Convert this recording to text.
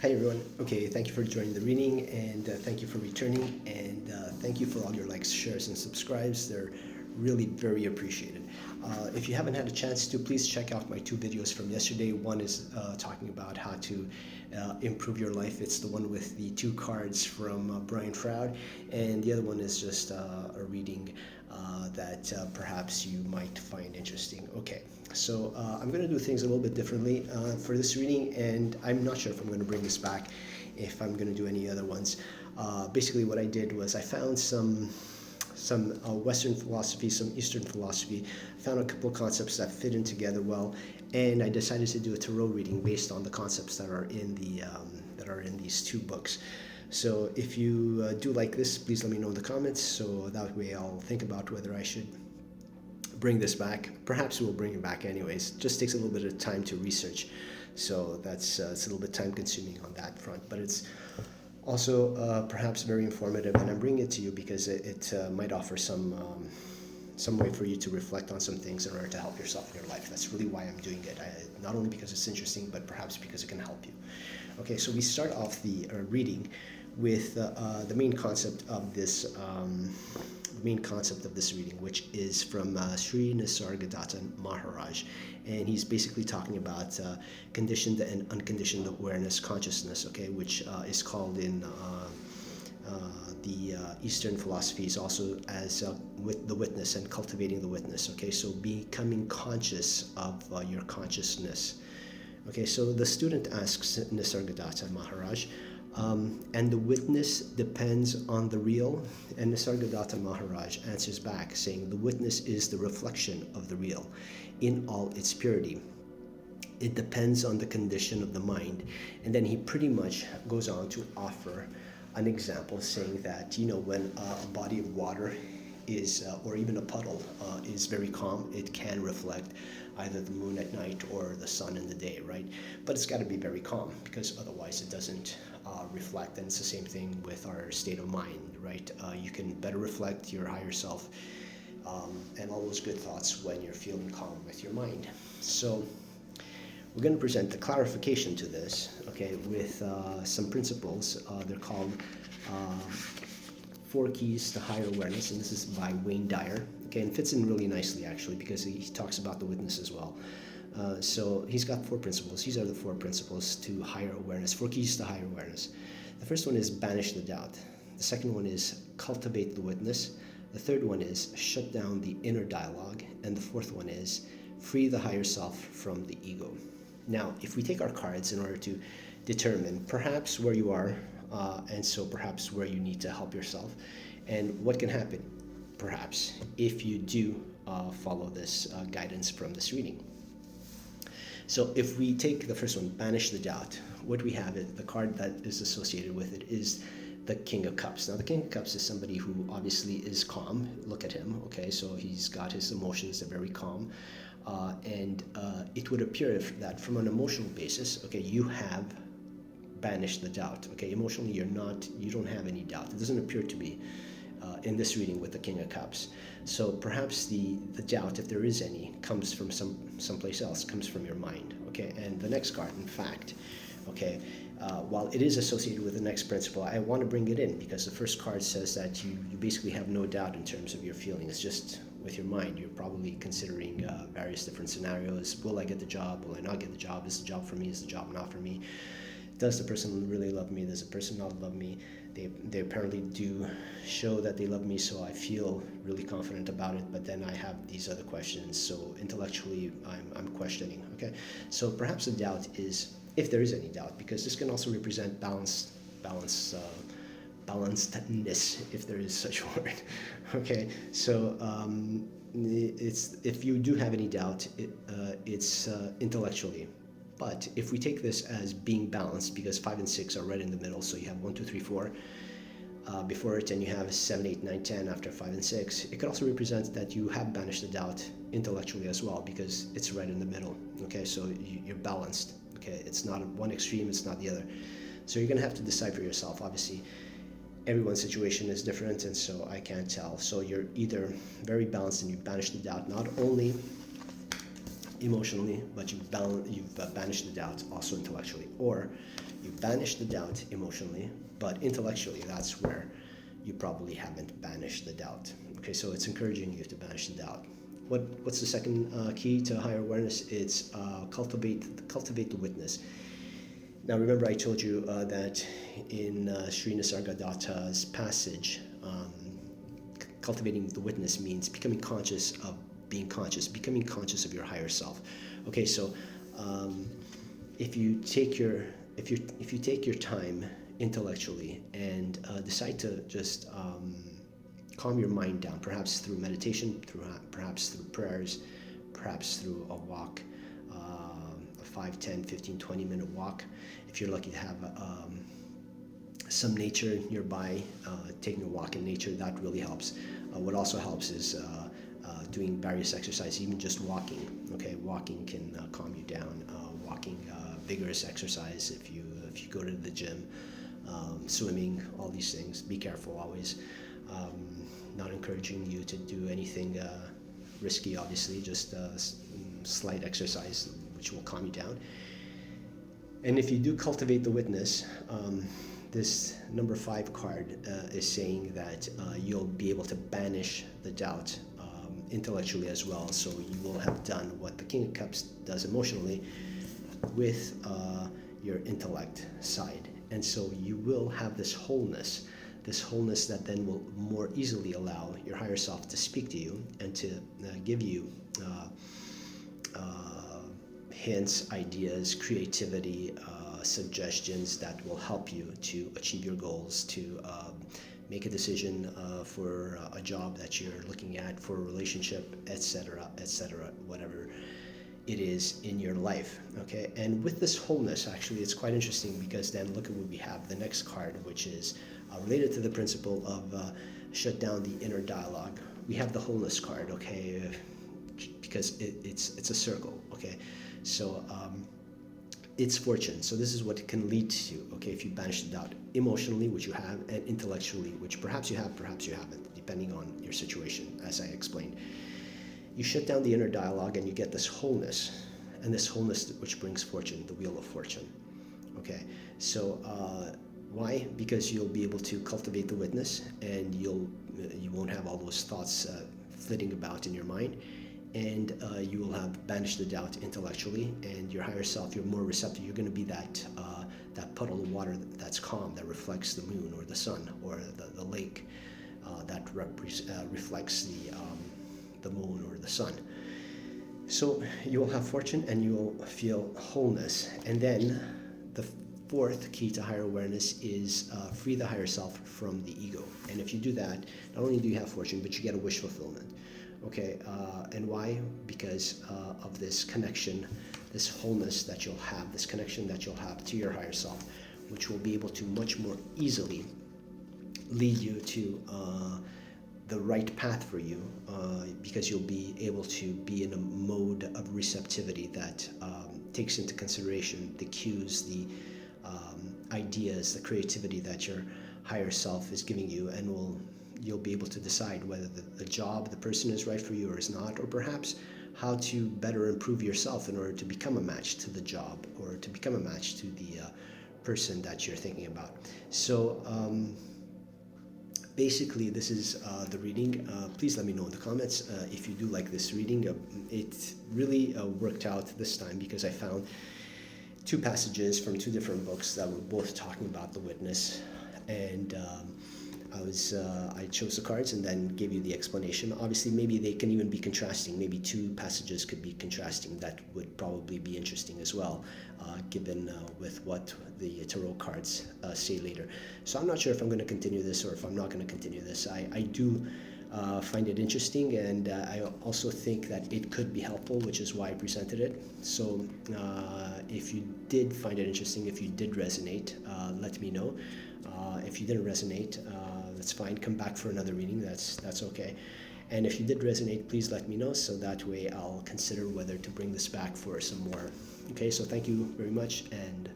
Hi everyone. Okay, thank you for joining the reading and thank you for returning and thank you for all your likes, shares, and subscribes. They're really very appreciated. If you haven't had a chance to, please check out my two videos from yesterday. One is talking about how to improve your life. It's the one with the two cards from Brian Froud, and the other one is just a reading that perhaps you might find interesting. Okay, so I'm going to do things a little bit differently for this reading, and I'm not sure if I'm going to bring this back, if I'm going to do any other ones. Basically, what I did was I found some Western philosophy, some Eastern philosophy, found a couple of concepts that fit in together well, and I decided to do a tarot reading based on the concepts that are in these two books. So if you do like this, please let me know in the comments, so that way I'll think about whether I should bring this back. Perhaps we'll bring it back anyways. Just takes a little bit of time to research, so that's it's a little bit time consuming on that front, but it's also perhaps very informative, and I'm bringing it to you because it might offer some way for you to reflect on some things in order to help yourself in your life. That's really why I'm doing it. Not only because it's interesting, but perhaps because it can help you. Okay, so we start off the reading with the main concept of this reading, which is from Sri Nisargadatta Maharaj, and he's basically talking about conditioned and unconditioned awareness consciousness, okay, which is called in the Eastern philosophies also as with the witness and cultivating the witness, okay, so becoming conscious of your consciousness. Okay, so the student asks Nisargadatta Maharaj, and the witness depends on the real? And Nisargadatta Maharaj answers back saying, the witness is the reflection of the real in all its purity. It depends on the condition of the mind. And then he pretty much goes on to offer an example saying that, when a body of water is, or even a puddle is very calm, it can reflect either the moon at night or the sun in the day, right? But it's got to be very calm, because otherwise it doesn't reflect. And it's the same thing with our state of mind, right? You can better reflect your higher self and all those good thoughts when you're feeling calm with your mind. So we're going to present the clarification to this, okay, with some principles. They're called Four Keys to Higher Awareness, and this is by Wayne Dyer. Okay, and fits in really nicely actually, because he talks about the witness as well. So he's got four principles. These are the four principles to higher awareness, four keys to higher awareness. The first one is banish the doubt. The second one is cultivate the witness. The third one is shut down the inner dialogue. And the fourth one is free the higher self from the ego. Now, if we take our cards in order to determine perhaps where you are, and so perhaps where you need to help yourself, and what can happen, perhaps, if you do follow this guidance from this reading. So if we take the first one, banish the doubt, what we have, the card that is associated with it is the King of Cups. Now, the King of Cups is somebody who obviously is calm. Look at him, okay? So he's got his emotions, they're very calm. And it would appear that from an emotional basis, okay, you have banished the doubt, okay? Emotionally, you don't have any doubt. It doesn't appear to be in this reading with the King of Cups. So perhaps the doubt, if there is any, comes from someplace else, comes from your mind, okay? And the next card, in fact, okay, while it is associated with the next principle, I want to bring it in because the first card says that you basically have no doubt in terms of your feelings, just with your mind. You're probably considering various different scenarios. Will I get the job? Will I not get the job? Is the job for me? Is the job not for me? Does the person really love me? Does the person not love me? They apparently do show that they love me, so I feel really confident about it, but then I have these other questions, so intellectually I'm questioning, okay? So perhaps the doubt is, if there is any doubt, because this can also represent balancedness, if there is such a word, okay? So it's, if you do have any doubt, it's intellectually. But if we take this as being balanced, because 5 and 6 are right in the middle, so you have 1, 2, 3, 4 before it, and you have 7, 8, 9, 10 after 5 and 6. It could also represent that you have banished the doubt intellectually as well, because it's right in the middle. Okay, so you're balanced. Okay, it's not one extreme, it's not the other. So you're going to have to decide for yourself. Obviously, everyone's situation is different, and so I can't tell. So you're either very balanced and you banish the doubt, not only emotionally, but you've banished the doubt also intellectually, or You banish the doubt emotionally, but intellectually, that's where you probably haven't banished the doubt. Okay, so it's encouraging you to banish the doubt. What's the second key to higher awareness? It's cultivate the witness. Now remember I told you that in Sri Nisargadatta's passage, cultivating the witness means becoming conscious of being conscious, becoming conscious of your higher self. Okay, so if you take your time intellectually and decide to just calm your mind down, perhaps through meditation, perhaps through prayers, perhaps through a walk, a 5, 10, 15, 20-minute walk. If you're lucky to have some nature nearby, taking a walk in nature, that really helps. What also helps is doing various exercises, even just walking. Okay, walking can calm you down. Walking, vigorous exercise. If you go to the gym, swimming, all these things. Be careful always. Not encouraging you to do anything risky, obviously. Just slight exercise, which will calm you down. And if you do cultivate the witness, this number 5 card is saying that you'll be able to banish the doubt intellectually as well. So you will have done what the King of Cups does emotionally with your intellect side. And so you will have this wholeness that then will more easily allow your higher self to speak to you and to give you hints, ideas, creativity, suggestions that will help you to achieve your goals, to make a decision for a job that you're looking at, for a relationship, etc., whatever it is in your life. Okay, and with this wholeness, actually, it's quite interesting because then look at what we have. The next card, which is related to the principle of shut down the inner dialogue. We have the wholeness card. Okay, because it's a circle. Okay, so it's fortune. So this is what it can lead to. Okay, if you banish the doubt emotionally, which you have, and intellectually, which perhaps you have, perhaps you haven't, depending on your situation, as I explained. You shut down the inner dialogue and you get this wholeness, and this wholeness which brings fortune, the wheel of fortune. Okay, so why? Because you'll be able to cultivate the witness, and you won't have all those thoughts flitting about in your mind, and you will have banished the doubt intellectually, and your higher self, you're more receptive. You're going to be that puddle of water that's calm, that reflects the moon or the sun or the lake, that reflects the moon or the sun. So you will have fortune and you will feel wholeness. And then the 4th key to higher awareness is free the higher self from the ego. And if you do that, not only do you have fortune, but you get a wish fulfillment. Okay, and why? Because of this connection, this wholeness that you'll have, this connection that you'll have to your higher self, which will be able to much more easily lead you to the right path for you, because you'll be able to be in a mode of receptivity that takes into consideration the cues, the ideas, the creativity that your higher self is giving you, and you'll be able to decide whether the job, the person is right for you or is not, or perhaps how to better improve yourself in order to become a match to the job or to become a match to the person that you're thinking about. So basically, this is the reading. Please let me know in the comments if you do like this reading. It really worked out this time because I found 2 passages from 2 different books that were both talking about the witness, and I chose the cards and then gave you the explanation. Obviously, maybe they can even be contrasting. Maybe 2 passages could be contrasting. That would probably be interesting as well, given with what the tarot cards say later. So I'm not sure if I'm going to continue this or if I'm not going to continue this. I do find it interesting, and I also think that it could be helpful, which is why I presented it. So if you did find it interesting, if you did resonate, let me know. If you didn't resonate, that's fine. Come back for another reading. That's okay. And if you did resonate, please let me know, so that way I'll consider whether to bring this back for some more. Okay, so thank you very much, and